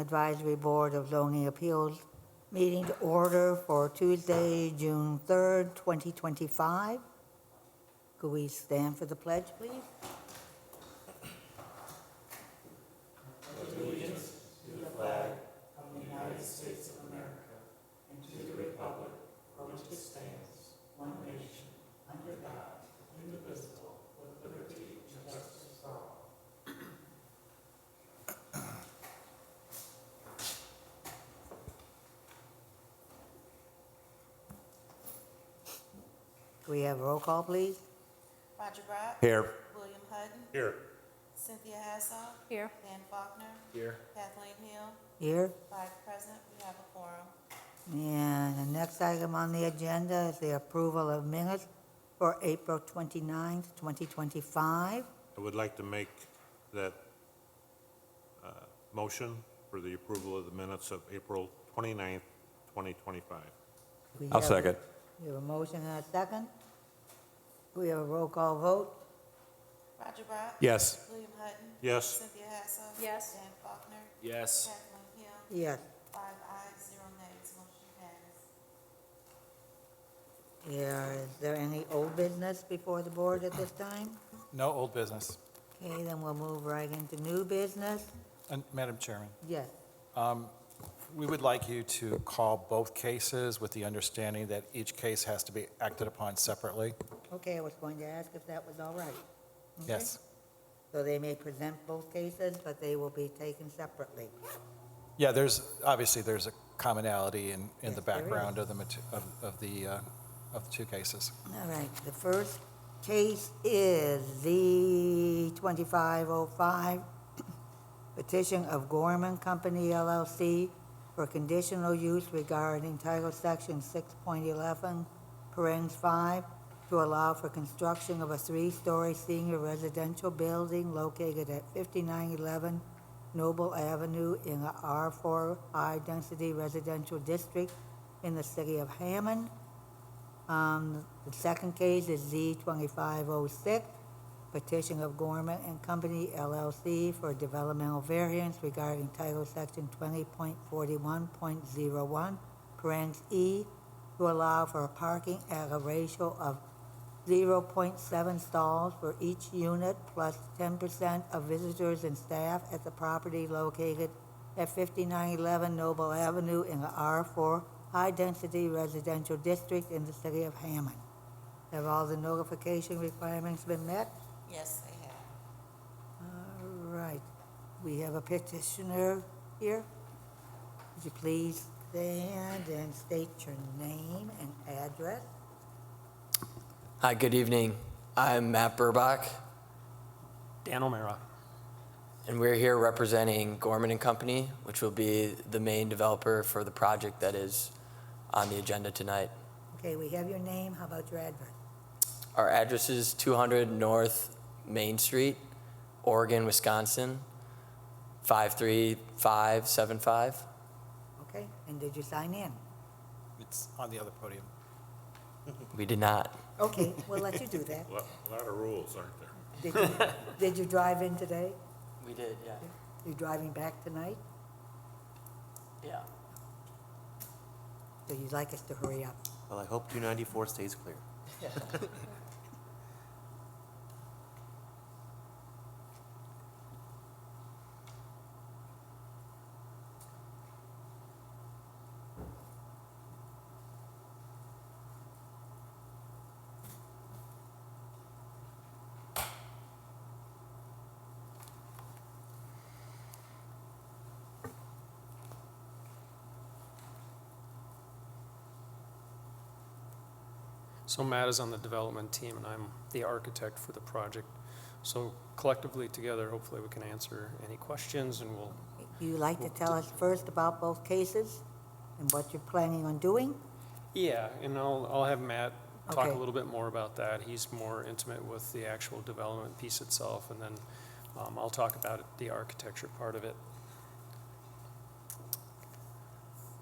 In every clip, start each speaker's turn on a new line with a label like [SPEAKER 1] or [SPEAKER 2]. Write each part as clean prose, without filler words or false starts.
[SPEAKER 1] Advisory Board of Zoning Appeals meeting to order for Tuesday, June 3rd, 2025. Could we stand for the pledge, please? Could we have a roll call, please?
[SPEAKER 2] Roger Brock.
[SPEAKER 3] Here.
[SPEAKER 2] William Hutton.
[SPEAKER 3] Here.
[SPEAKER 2] Cynthia Hassoff.
[SPEAKER 4] Here.
[SPEAKER 2] Dan Faulkner.
[SPEAKER 3] Here.
[SPEAKER 2] Kathleen Hill.
[SPEAKER 1] Here.
[SPEAKER 2] 5 present. We have a quorum.
[SPEAKER 1] And the next item on the agenda is the approval of minutes for April 29th, 2025.
[SPEAKER 3] I would like to make that motion for the approval of the minutes of April 29th, 2025.
[SPEAKER 1] I'll second. We have a motion and a second. We have a roll call vote.
[SPEAKER 2] Roger Brock.
[SPEAKER 3] Yes.
[SPEAKER 2] William Hutton.
[SPEAKER 3] Yes.
[SPEAKER 2] Cynthia Hassoff.
[SPEAKER 4] Yes.
[SPEAKER 2] Dan Faulkner.
[SPEAKER 3] Yes.
[SPEAKER 2] Kathleen Hill.
[SPEAKER 1] Yes.
[SPEAKER 2] 5 ayes, 0 nays. Motion passes.
[SPEAKER 1] Yeah, is there any old business before the board at this time?
[SPEAKER 5] No old business.
[SPEAKER 1] Okay, then we'll move right into new business.
[SPEAKER 5] And Madam Chairman,
[SPEAKER 1] Yes.
[SPEAKER 5] we would like you to call both cases with the understanding that each case has to be acted upon separately.
[SPEAKER 1] Okay, I was going to ask if that was all right. Okay.
[SPEAKER 5] Yes.
[SPEAKER 1] So they may present both cases, but they will be taken separately.
[SPEAKER 5] Yeah, obviously there's a commonality in
[SPEAKER 1] Yes,
[SPEAKER 5] the
[SPEAKER 1] there
[SPEAKER 5] background
[SPEAKER 1] is.
[SPEAKER 5] of the two cases.
[SPEAKER 1] All right, the first case is the 2505 petition of Gorman Company LLC for conditional use regarding Title Section 6.11, parens 5, to allow for construction of a 3-story senior residential building located at 5911 Noble Avenue in the R4 high-density residential district in the city of Hammond. The second case is Z2506, petition of Gorman and Company LLC for developmental variance regarding Title Section 20.41.01, parens E, to allow for parking at a ratio of 0.7 stalls for each unit plus 10% of visitors and staff at the property located at 5911 Noble Avenue in the R4 high-density residential district in the city of Hammond. Have all the notification requirements been met?
[SPEAKER 2] Yes, they have.
[SPEAKER 1] All right. We have a petitioner here. Would you please stand and state your name and address?
[SPEAKER 6] Hi, good evening. I'm Matt Burbach,
[SPEAKER 7] Dan O'Mara.
[SPEAKER 6] and we're here representing Gorman and Company, which will be the main developer for the project that is on the agenda tonight.
[SPEAKER 1] Okay, we have your name. How about your address?
[SPEAKER 6] Our address is 200 North Main Street, Oregon, Wisconsin, 53575.
[SPEAKER 1] Okay, and did you sign in?
[SPEAKER 5] It's on the other podium.
[SPEAKER 6] We did not.
[SPEAKER 1] Okay, we'll let you do that.
[SPEAKER 3] A lot of rules, aren't there?
[SPEAKER 1] Did you drive in today?
[SPEAKER 6] We did, yeah.
[SPEAKER 1] You driving back tonight?
[SPEAKER 6] Yeah.
[SPEAKER 1] So you'd like us to hurry up?
[SPEAKER 8] Well, I hope 294 stays clear.
[SPEAKER 7] So Matt is on the development team, and I'm the architect for the project. So collectively together, hopefully we can answer any questions, and we'll.
[SPEAKER 1] You like to tell us first about both cases and what you're planning on doing?
[SPEAKER 7] Yeah, and I'll have Matt talk
[SPEAKER 1] Okay.
[SPEAKER 7] a little bit more about that. He's more intimate with the actual development piece itself, and then I'll talk about the architecture part of it.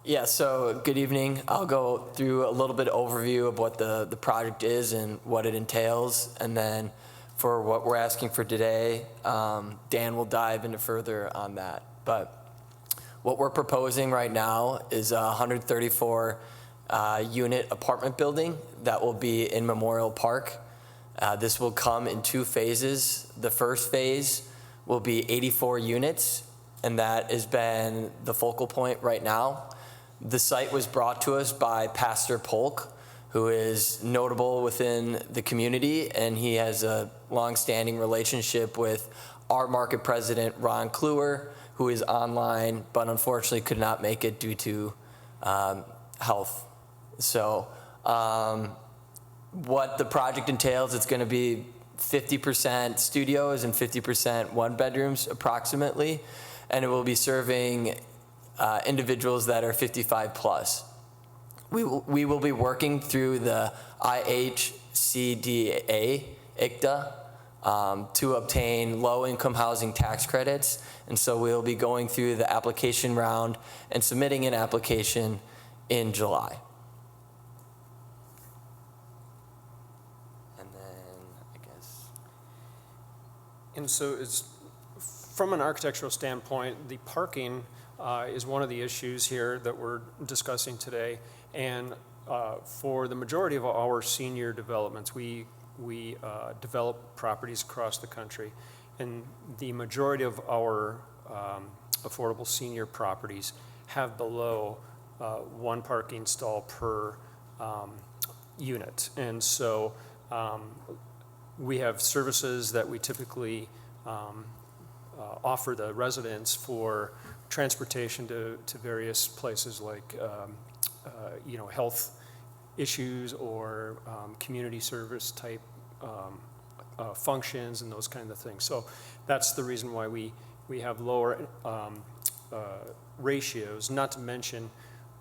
[SPEAKER 6] Yeah, so good evening. I'll go through a little bit of overview of what the project is and what it entails. And then for what we're asking for today, Dan will dive into further on that. But What we're proposing right now is a 134 unit apartment building that will be in Memorial Park. This will come in 2 phases. The first phase will be 84 units, and that has been the focal point right now. The site was brought to us by Pastor Polk, who is notable within the community, and he has a long-standing relationship with our market president, Ron Kluwer, who is online, but unfortunately could not make it due to health. So what the project entails, it's going to be 50% studios and 50% one-bedrooms approximately, and it will be serving individuals that are 55 plus. We will be working through the IHCDA, ICTA, to obtain low-income housing tax credits, and so we'll be going through the application round and submitting an application in July. And then, I guess...
[SPEAKER 7] And so it's, from an architectural standpoint, the parking is one of the issues here that we're discussing today. And for the majority of our senior developments, we develop properties across the country. And the majority of our affordable senior properties have below 1 parking stall per unit. And so we have services that we typically offer the residents for transportation to various places like health issues or community service type functions and those kind of things. So that's the reason why we have lower ratios, not to mention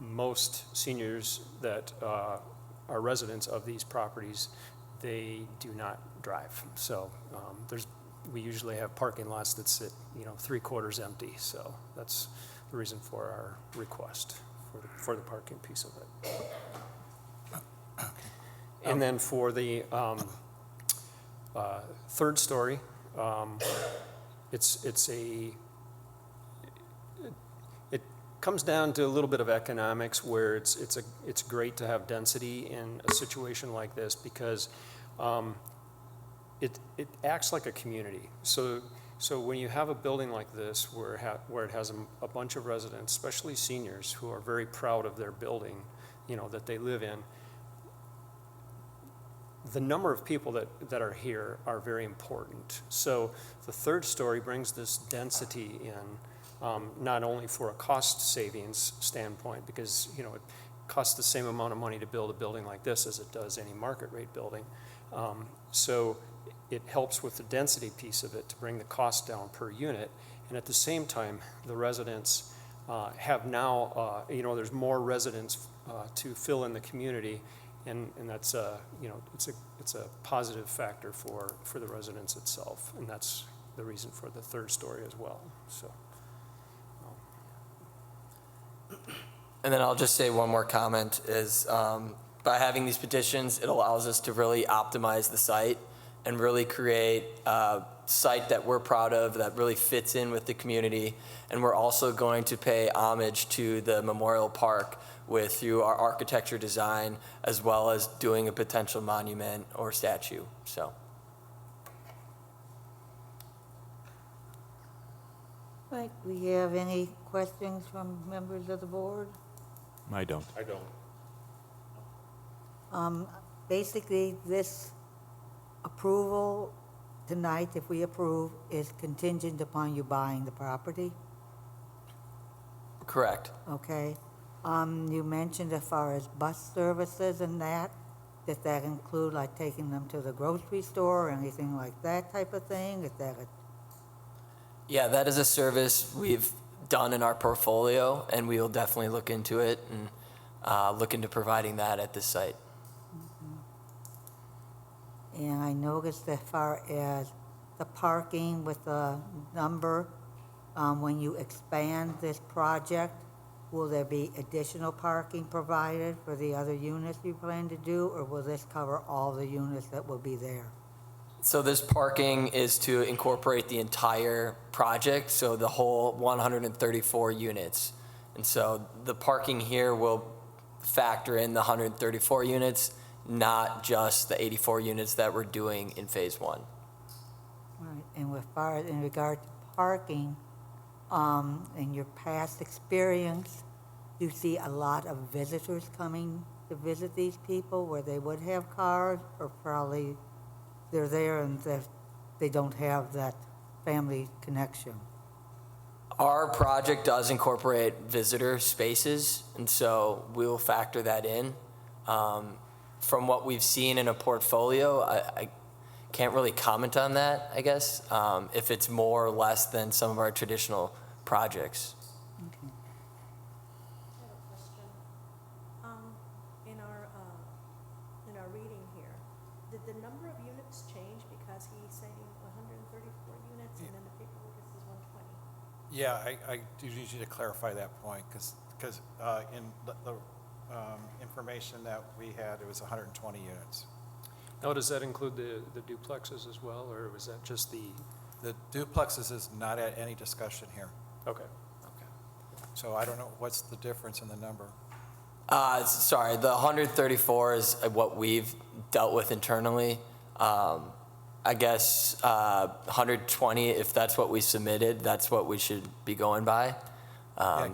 [SPEAKER 7] most seniors that are residents of these properties, they do not drive. So we usually have parking lots that sit 3/4 empty. So that's the reason for our request for the parking piece of it. And then for the third story, it comes down to a little bit of economics where it's great to have density in a situation like this because it acts like a community. So when you have a building like this where it has a bunch of residents, especially seniors who are very proud of their building, that they live in, the number of people that are here are very important. So the third story brings this density in, not only for a cost savings standpoint, because it costs the same amount of money to build a building like this as it does any market rate building. So it helps with the density piece of it to bring the cost down per unit. And at the same time, the residents have now, there's more residents to fill in the community. And that's it's a positive factor for the residents itself, and that's the reason for the third story as well. So,
[SPEAKER 6] And then I'll just say one more comment is by having these petitions, it allows us to really optimize the site and really create a site that we're proud of that really fits in with the community. And we're also going to pay homage to the Memorial Park through our architecture design, as well as doing a potential monument or statue. So.
[SPEAKER 1] Right, we have any questions from members of the board?
[SPEAKER 4] I don't.
[SPEAKER 1] Basically, this approval tonight, if we approve, is contingent upon you buying the property,
[SPEAKER 6] Correct.
[SPEAKER 1] okay? You mentioned as far as bus services and that, does that include like taking them to the grocery store or anything like that type of thing? Is that
[SPEAKER 6] Yeah, that is a service we've done in our portfolio, and we will definitely look into it and look into providing that at this site.
[SPEAKER 1] And I noticed as far as the parking with the number, when you expand this project, will there be additional parking provided for the other units you plan to do, or will this cover all the units that will be there?
[SPEAKER 6] So this parking is to incorporate the entire project, so the whole 134 units. And so the parking here will factor in the 134 units, not just the 84 units that we're doing in phase one.
[SPEAKER 1] Right, and in regard to parking, in your past experience, you see a lot of visitors coming to visit these people where they would have cars, or probably they're there and they don't have that family connection?
[SPEAKER 6] Our project does incorporate visitor spaces, and so we will factor that in. From what we've seen in a portfolio, I can't really comment on that, I guess, if it's more or less than some of our traditional projects.
[SPEAKER 1] Okay.
[SPEAKER 4] I have a question. In our reading here, did the number of units change because he's saying 134 units and then the paperwork says 120?
[SPEAKER 5] Yeah, I do need you to clarify that point, because in the information that we had, it was 120 units.
[SPEAKER 7] Now, does that include the duplexes as well, or was that just the,
[SPEAKER 5] The duplexes is not at any discussion here.
[SPEAKER 7] okay.
[SPEAKER 5] So I don't know, what's the difference in the number?
[SPEAKER 6] Sorry, the 134 is what we've dealt with internally. I guess 120, if that's what we submitted, that's what we should be going by.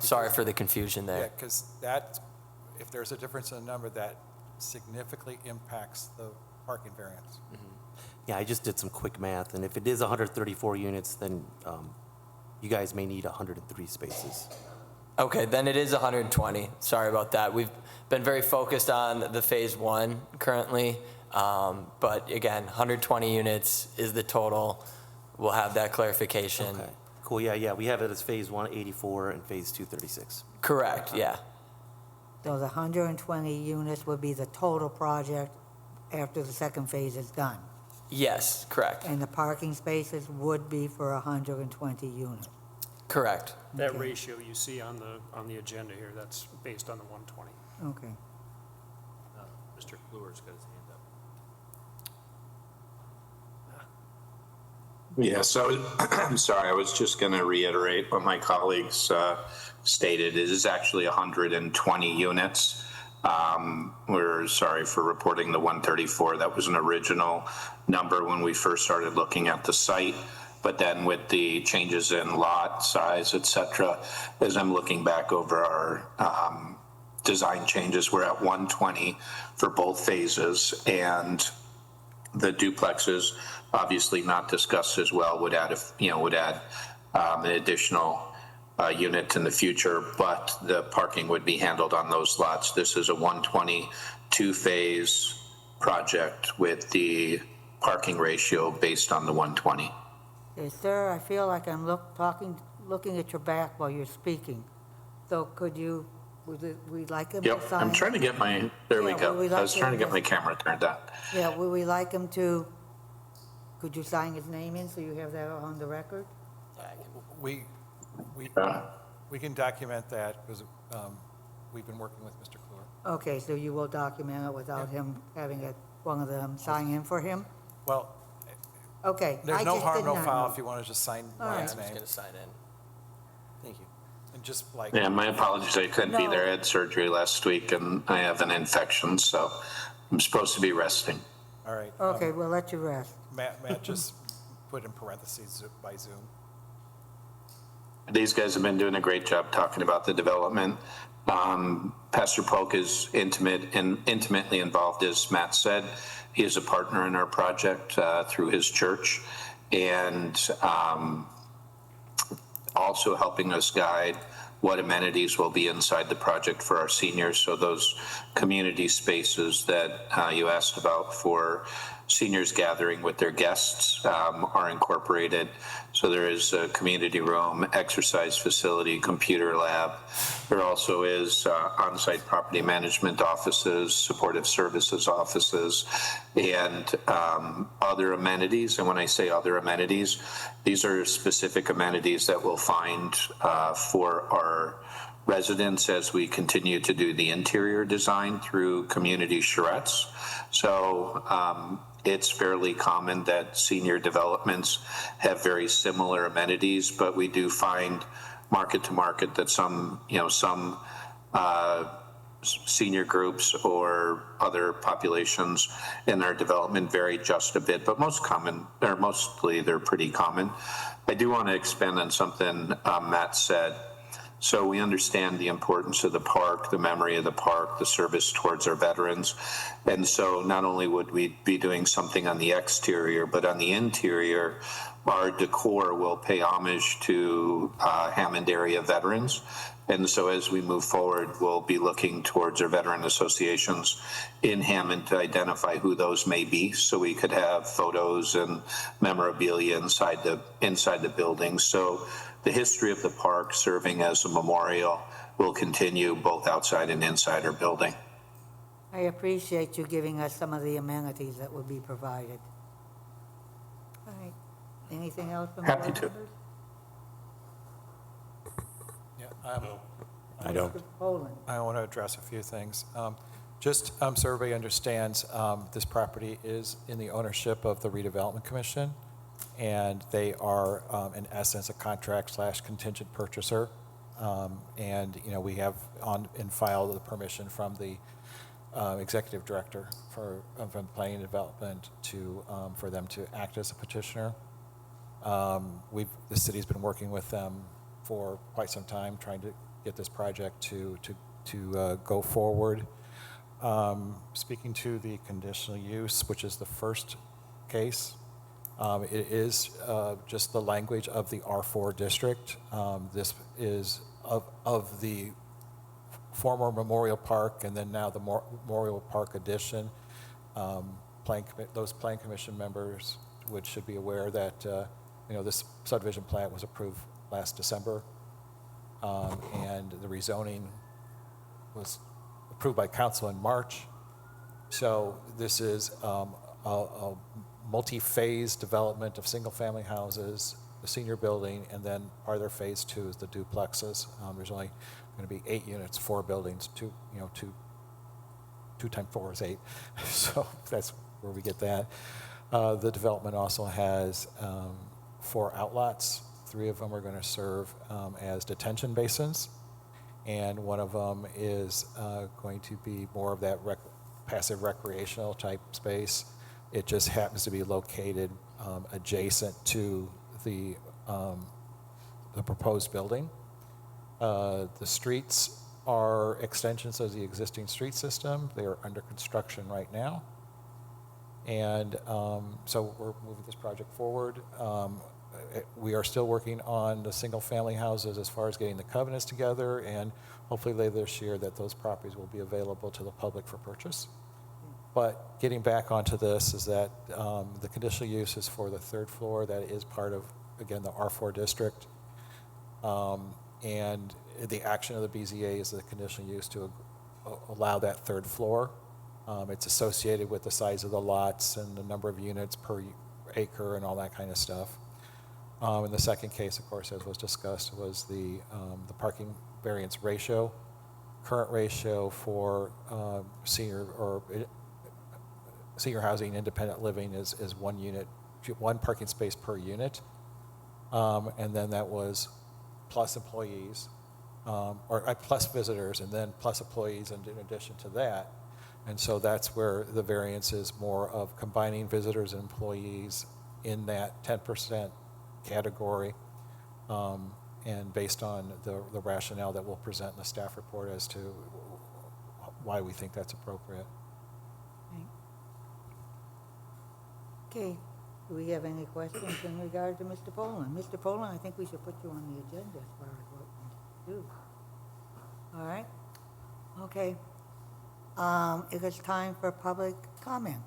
[SPEAKER 6] Sorry for the confusion
[SPEAKER 5] Yeah,
[SPEAKER 6] there.
[SPEAKER 5] because that, if there's a difference in the number, that significantly impacts the parking variance.
[SPEAKER 8] Yeah, I just did some quick math, and if it is 134 units, then you guys may need 103 spaces.
[SPEAKER 6] Okay, then it is 120. Sorry about that. We've been very focused on the phase one currently, but again, 120 units is the total. We'll have that clarification.
[SPEAKER 8] Okay, cool, yeah, we have it as phase 1, 84, and phase 2, 36.
[SPEAKER 6] Correct, yeah.
[SPEAKER 1] So the 120 units would be the total project after the second phase is done?
[SPEAKER 6] Yes, correct,
[SPEAKER 1] And the parking spaces would be for 120 units?
[SPEAKER 6] correct.
[SPEAKER 7] That
[SPEAKER 1] Okay.
[SPEAKER 7] ratio you see on the agenda here, that's based on the 120.
[SPEAKER 1] Okay.
[SPEAKER 3] Mr. Kluwer's got his hand up.
[SPEAKER 9] Yeah, so I'm sorry, I was just going to reiterate what my colleagues stated. It is actually 120 units. We're sorry for reporting the 134. That was an original number when we first started looking at the site. But then with the changes in lot size, et cetera, as I'm looking back over our design changes, we're at 120 for both phases. And the duplexes, obviously not discussed as well, would add an additional unit in the future, but the parking would be handled on those lots. This is a 120 two-phase project with the parking ratio based on the 120.
[SPEAKER 1] Yes, sir, I feel like I'm looking at your back while you're speaking. So could you, we'd like him to
[SPEAKER 9] Yep,
[SPEAKER 1] sign?
[SPEAKER 9] I'm trying to get there we
[SPEAKER 1] Yeah,
[SPEAKER 9] go.
[SPEAKER 1] well, we'd
[SPEAKER 9] I
[SPEAKER 1] like
[SPEAKER 9] was
[SPEAKER 1] to
[SPEAKER 9] trying to get
[SPEAKER 1] just-
[SPEAKER 9] my camera turned on.
[SPEAKER 1] Yeah, would we like him to, could you sign his name in so you have that on the record?
[SPEAKER 5] We
[SPEAKER 9] Uh,
[SPEAKER 5] we can document that, because we've been working with Mr. Kluwer.
[SPEAKER 1] Okay, so you will document it without him having one of them sign in for him?
[SPEAKER 5] Well,
[SPEAKER 1] Okay.
[SPEAKER 5] there's
[SPEAKER 1] I
[SPEAKER 5] no
[SPEAKER 1] just
[SPEAKER 5] harm,
[SPEAKER 1] did
[SPEAKER 5] no
[SPEAKER 1] not
[SPEAKER 5] foul
[SPEAKER 1] know.
[SPEAKER 5] if you want to just sign
[SPEAKER 1] All
[SPEAKER 5] Ryan's
[SPEAKER 6] I'm just
[SPEAKER 5] name.
[SPEAKER 6] gonna sign in.
[SPEAKER 8] Thank you.
[SPEAKER 5] And just like,
[SPEAKER 9] Yeah, my apologies, I couldn't be
[SPEAKER 1] No.
[SPEAKER 9] there. I had surgery last week and I have an infection, so I'm supposed to be resting.
[SPEAKER 5] all right.
[SPEAKER 1] Okay, we'll let you rest.
[SPEAKER 5] Matt just put in parentheses by Zoom.
[SPEAKER 9] These guys have been doing a great job talking about the development. Pastor Polk is intimately involved, as Matt said. He is a partner in our project through his church, and also helping us guide what amenities will be inside the project for our seniors. So those community spaces that you asked about for seniors gathering with their guests are incorporated. So there is a community room, exercise facility, computer lab. There also is on-site property management offices, supportive services offices, and other amenities. And when I say other amenities, these are specific amenities that we'll find for our residents as we continue to do the interior design through community charrettes. So it's fairly common that senior developments have very similar amenities, but we do find market to market that some senior groups or other populations in their development vary just a bit, but mostly they're pretty common. I do want to expand on something Matt said. So we understand the importance of the park, the memory of the park, the service towards our veterans. And so not only would we be doing something on the exterior, but on the interior, our decor will pay homage to Hammond area veterans. And so as we move forward, we'll be looking towards our veteran associations in Hammond to identify who those may be, so we could have photos and memorabilia inside the building. So the history of the park serving as a memorial will continue both outside and inside our building.
[SPEAKER 1] I appreciate you giving us some of the amenities that will be provided. All right. Anything else from the
[SPEAKER 9] Happy
[SPEAKER 1] board
[SPEAKER 9] to.
[SPEAKER 1] members?
[SPEAKER 5] Yeah,
[SPEAKER 8] I don't.
[SPEAKER 1] Mr. Poland.
[SPEAKER 5] I want to address a few things. Just so everybody understands, this property is in the ownership of the Redevelopment Commission, and they are, in essence, a contract/contingent purchaser. And, we have in file the permission from the executive director from planning and development for them to act as a petitioner. The city's been working with them for quite some time, trying to get this project to go forward. Speaking to the conditional use, which is the first case, it is just the language of the R4 district. This is of the former Memorial Park and then now the Memorial Park addition. Those Plan Commission members should be aware that this subdivision plan was approved last December, and the rezoning was approved by council in March. So this is a multi-phase development of single-family houses, the senior building, and then part of their phase 2 is the duplexes. There's only going to be 8 units, 4 buildings, 2 times 4 is 8. So that's where we get that. The development also has 4 outlots. 3 of them are going to serve as detention basins, and one of them is going to be more of that passive recreational type space. It just happens to be located adjacent to the proposed building. The streets are extensions of the existing street system. They are under construction right now, and so we're moving this project forward. We are still working on the single-family houses as far as getting the covenants together, and hopefully later this year that those properties will be available to the public for purchase. But getting back onto this is that the conditional use is for the 3rd floor. That is part of, again, the R4 district. And the action of the BZA is the conditional use to allow that 3rd floor. It's associated with the size of the lots and the number of units per acre and all that kind of stuff. And the second case, of course, as was discussed, was the parking variance ratio. Current ratio for senior housing, independent living is 1 parking space per unit, and then that was plus employees, or plus visitors, and then plus employees, and in addition to that. And so that's where the variance is more of combining visitors and employees in that 10% category, and based on the rationale that we'll present in the staff report as to why we think that's appropriate.
[SPEAKER 1] Okay, do we have any questions in regard to Mr. Poland? Mr. Poland, I think we should put you on the agenda as far as what we do. All right? Okay. It is time for public comment.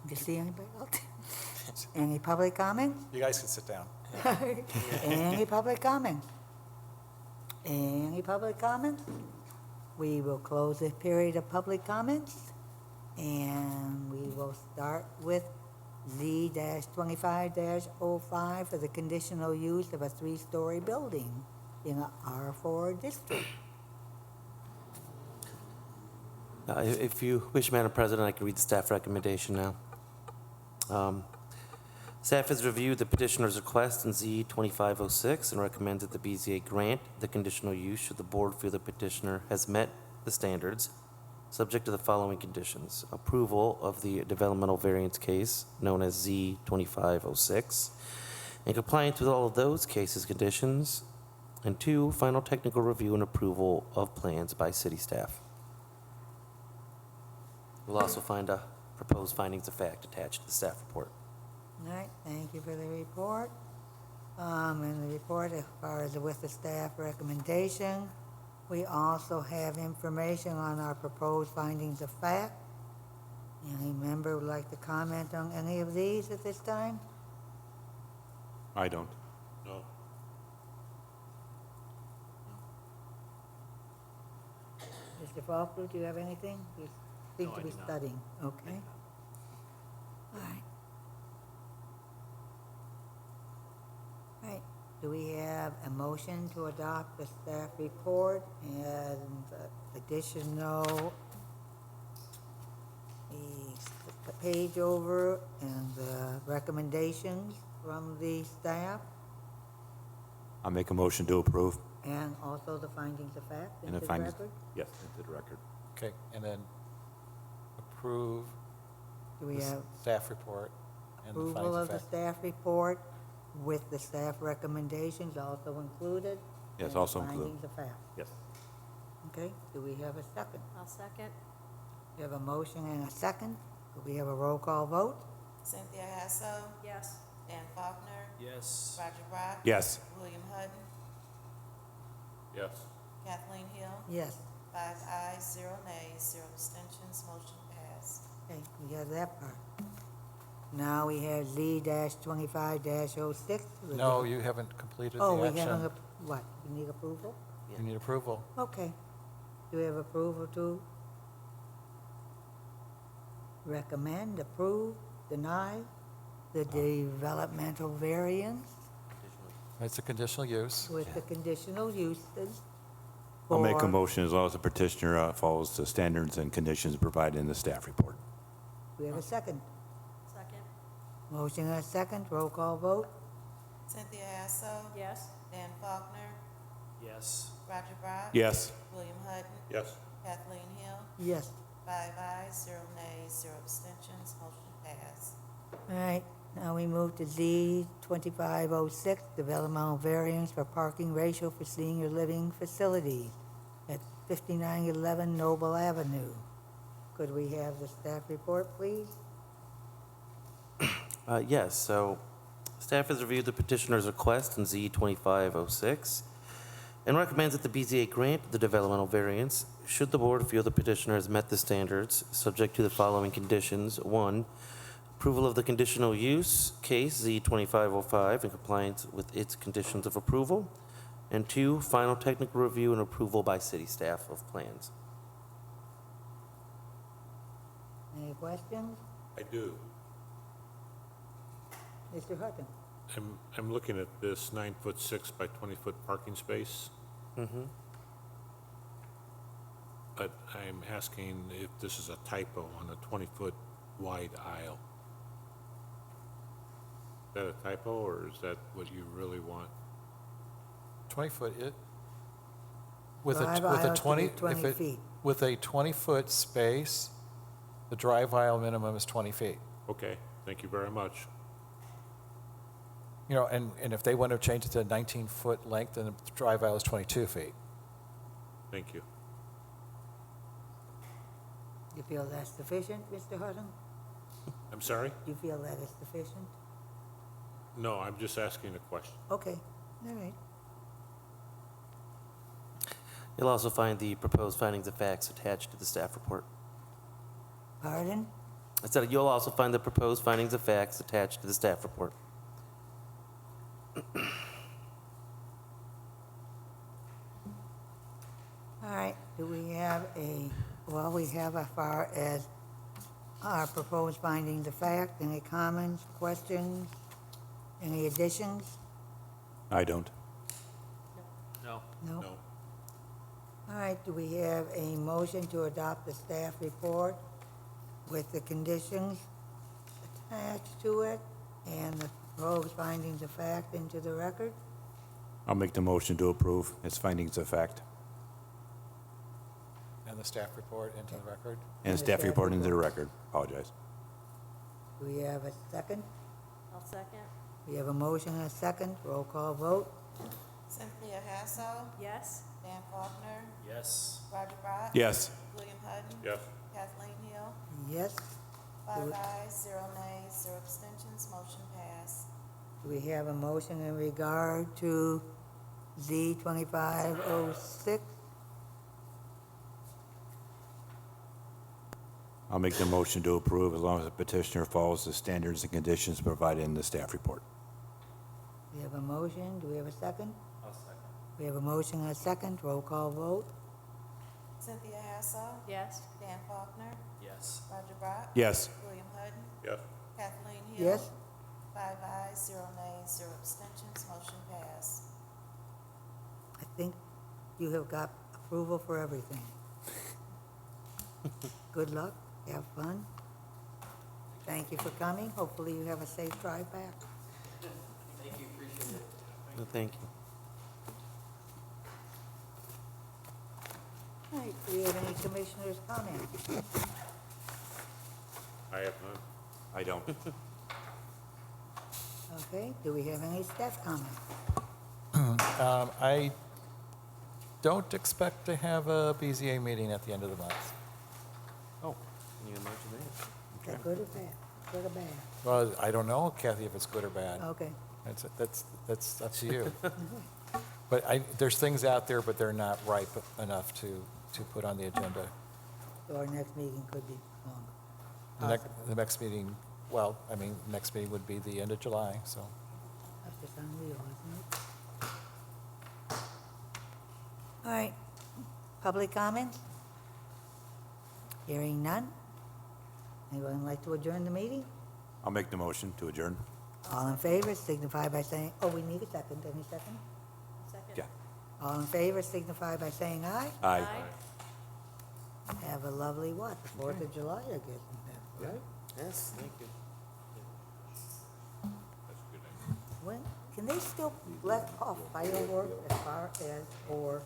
[SPEAKER 1] Do you see anybody else? Any public comments?
[SPEAKER 5] You guys can sit down.
[SPEAKER 1] Any public comments? Any public comments? We will close this period of public comments, and we will start with Z-25-05 for the conditional use of a 3-story building in a R4 district.
[SPEAKER 8] If you wish, Madam President, I can read the staff recommendation now. Staff has reviewed the petitioner's request in Z 2506 and recommends that the BZA grant the conditional use should the board feel the petitioner has met the standards, subject to the following conditions: approval of the developmental variance case known as Z 2506, and compliance with all of those cases conditions, and 2, final technical review and approval of plans by city staff. You'll also find proposed findings of fact attached to the staff report.
[SPEAKER 1] All right, thank you for the report. In the report, as far as with the staff recommendation, we also have information on our proposed findings of fact. Any member would like to comment on any of these at this time?
[SPEAKER 3] I don't. No.
[SPEAKER 1] Mr. Faulkner, do you have anything? You seem to be studying. Okay. All right. All right, do we have a motion to adopt the staff report and additional, the page over and the recommendations from the staff,
[SPEAKER 10] I'll make a motion to approve.
[SPEAKER 1] and also the findings of fact
[SPEAKER 10] And
[SPEAKER 1] into
[SPEAKER 10] the
[SPEAKER 1] the
[SPEAKER 10] findings-
[SPEAKER 1] record?
[SPEAKER 10] Yes, into the record.
[SPEAKER 5] Okay, and then approve
[SPEAKER 1] Do we
[SPEAKER 5] the
[SPEAKER 1] have
[SPEAKER 5] staff report and the
[SPEAKER 1] approval
[SPEAKER 5] findings
[SPEAKER 1] of
[SPEAKER 5] of
[SPEAKER 1] the
[SPEAKER 5] fact.
[SPEAKER 1] staff report with the staff recommendations also included?
[SPEAKER 10] Yes,
[SPEAKER 1] and the
[SPEAKER 10] also included.
[SPEAKER 1] Findings of fact.
[SPEAKER 10] Yes.
[SPEAKER 1] Okay, do we have a second?
[SPEAKER 4] I'll second.
[SPEAKER 1] We have a motion and a second. Could we have a roll call vote?
[SPEAKER 2] Cynthia Hasso,
[SPEAKER 4] Yes.
[SPEAKER 2] Dan Faulkner,
[SPEAKER 7] Yes.
[SPEAKER 2] Roger Brock.
[SPEAKER 10] Yes.
[SPEAKER 2] William Hutton,
[SPEAKER 3] Yes.
[SPEAKER 2] Kathleen Hill,
[SPEAKER 1] Yes.
[SPEAKER 2] 5 ayes, 0 nays, 0 abstentions, motion passed.
[SPEAKER 1] Okay, we have that part. Now we have Z-25-06.
[SPEAKER 5] No, you haven't completed the
[SPEAKER 1] Oh,
[SPEAKER 5] action.
[SPEAKER 1] we haven't, what, we need approval?
[SPEAKER 5] You need approval.
[SPEAKER 1] Okay. Do we have approval to recommend, approve, deny the developmental variance
[SPEAKER 5] It's a conditional use.
[SPEAKER 1] with the conditional uses?
[SPEAKER 10] I'll make a
[SPEAKER 1] for-
[SPEAKER 10] motion as long as the petitioner follows the standards and conditions provided in the staff report.
[SPEAKER 1] Do we have a second?
[SPEAKER 4] Second.
[SPEAKER 1] Motion and a second, roll call vote?
[SPEAKER 2] Cynthia Hasso,
[SPEAKER 4] Yes.
[SPEAKER 2] Dan Faulkner,
[SPEAKER 7] Yes.
[SPEAKER 2] Roger Brock.
[SPEAKER 10] Yes.
[SPEAKER 2] William Hutton,
[SPEAKER 3] Yes.
[SPEAKER 2] Kathleen Hill,
[SPEAKER 1] Yes.
[SPEAKER 2] 5 ayes, 0 nays, 0 abstentions, motion passed.
[SPEAKER 1] All right, now we move to Z-2506, developmental variance for parking ratio for senior living facilities at 5911 Noble Avenue. Could we have the staff report, please?
[SPEAKER 8] Yes, so staff has reviewed the petitioner's request in Z 2506 and recommends that the BZA grant the developmental variance should the board feel the petitioner has met the standards, subject to the following conditions. 1, approval of the conditional use case Z 2505 in compliance with its conditions of approval. And 2, final technical review and approval by city staff of plans.
[SPEAKER 1] Any questions?
[SPEAKER 3] I do.
[SPEAKER 1] Mr. Hutton?
[SPEAKER 3] I'm looking at this 9'6" by 20-foot parking space, but I'm asking if this is a typo on a 20-foot wide aisle. Is that a typo, or is that what you really want?
[SPEAKER 5] 20-foot, with
[SPEAKER 1] Drive
[SPEAKER 5] a
[SPEAKER 1] aisle to
[SPEAKER 5] 20,
[SPEAKER 1] be 20
[SPEAKER 5] if it,
[SPEAKER 1] feet.
[SPEAKER 5] with a 20-foot space, the drive aisle minimum is 20 feet.
[SPEAKER 3] Okay, thank you very much.
[SPEAKER 5] You know, and if they want to change it to 19-foot length, then the drive aisle is 22 feet.
[SPEAKER 3] Thank you.
[SPEAKER 1] You feel that's sufficient, Mr. Hutton?
[SPEAKER 3] I'm sorry?
[SPEAKER 1] You feel that is sufficient?
[SPEAKER 3] No, I'm just asking a question.
[SPEAKER 1] Okay, all right.
[SPEAKER 8] You'll also find the proposed findings of facts attached to the staff report.
[SPEAKER 1] Pardon?
[SPEAKER 8] I said you'll also find the proposed findings of facts attached to the staff report.
[SPEAKER 1] All right, do we have well, we have as far as our proposed findings of fact, any comments, questions, any additions?
[SPEAKER 10] I don't.
[SPEAKER 7] No.
[SPEAKER 1] No?
[SPEAKER 3] No.
[SPEAKER 1] All right, do we have a motion to adopt the staff report with the conditions attached to it and the proposed findings of fact into the record?
[SPEAKER 10] I'll make the motion to approve its findings of fact
[SPEAKER 5] And the staff report into the record?
[SPEAKER 10] and staff report into the record. Apologize.
[SPEAKER 1] Do we have a second?
[SPEAKER 4] I'll second.
[SPEAKER 1] We have a motion and a second. Roll call vote.
[SPEAKER 2] Cynthia Hassel,
[SPEAKER 4] Yes?
[SPEAKER 2] Dan Faulkner,
[SPEAKER 7] Yes.
[SPEAKER 2] Roger Brock.
[SPEAKER 10] Yes.
[SPEAKER 2] William Hutton.
[SPEAKER 3] Yes.
[SPEAKER 2] Kathleen Hill,
[SPEAKER 1] Yes.
[SPEAKER 2] 5 ayes, 0 nays, 0 abstentions, motion passed.
[SPEAKER 1] Do we have a motion in regard to Z 2506?
[SPEAKER 10] I'll make the motion to approve as long as the petitioner follows the standards and conditions provided in the staff report.
[SPEAKER 1] We have a motion. Do we have a second?
[SPEAKER 7] I'll second.
[SPEAKER 1] We have a motion and a second. Roll call vote.
[SPEAKER 2] Cynthia Hassel,
[SPEAKER 4] Yes?
[SPEAKER 2] Dan Faulkner,
[SPEAKER 7] Yes.
[SPEAKER 2] Roger Brock.
[SPEAKER 10] Yes.
[SPEAKER 2] William Hutton,
[SPEAKER 3] Yes.
[SPEAKER 2] Kathleen Hill.
[SPEAKER 1] Yes.
[SPEAKER 2] 5 ayes, 0 nays, 0 abstentions, motion passed.
[SPEAKER 1] I think you have got approval for everything. Good luck. Have fun. Thank you for coming. Hopefully you have a safe drive back.
[SPEAKER 6] Thank you, appreciate it.
[SPEAKER 8] No, thank you.
[SPEAKER 1] All right, do we have any commissioners' comments?
[SPEAKER 3] I have none.
[SPEAKER 10] I don't.
[SPEAKER 1] Okay, do we have any staff comments?
[SPEAKER 5] I don't expect to have a BZA meeting at the end of the month.
[SPEAKER 8] Oh, can you imagine that?
[SPEAKER 1] Is that good or bad? Good or bad?
[SPEAKER 5] Well, I don't know, Kathy, if it's good or bad.
[SPEAKER 1] Okay.
[SPEAKER 5] That's up to you. But there's things out there, but they're not ripe enough to put on the agenda.
[SPEAKER 1] So our next meeting could be longer.
[SPEAKER 5] The next meeting, next meeting would be the end of July, so.
[SPEAKER 1] That's just unreal, isn't it? All right, public comments? Hearing none? Anyone like to adjourn the meeting?
[SPEAKER 10] I'll make the motion to adjourn.
[SPEAKER 1] All in favor signify by saying, oh, we need a second. Any second?
[SPEAKER 4] Second.
[SPEAKER 10] Yeah.
[SPEAKER 1] All in favor signify by saying aye.
[SPEAKER 10] Aye.
[SPEAKER 1] Have a lovely what? The 4th of July, I guess, right?
[SPEAKER 8] Yes, thank you.
[SPEAKER 1] When, can they still let off fireworks as far as, or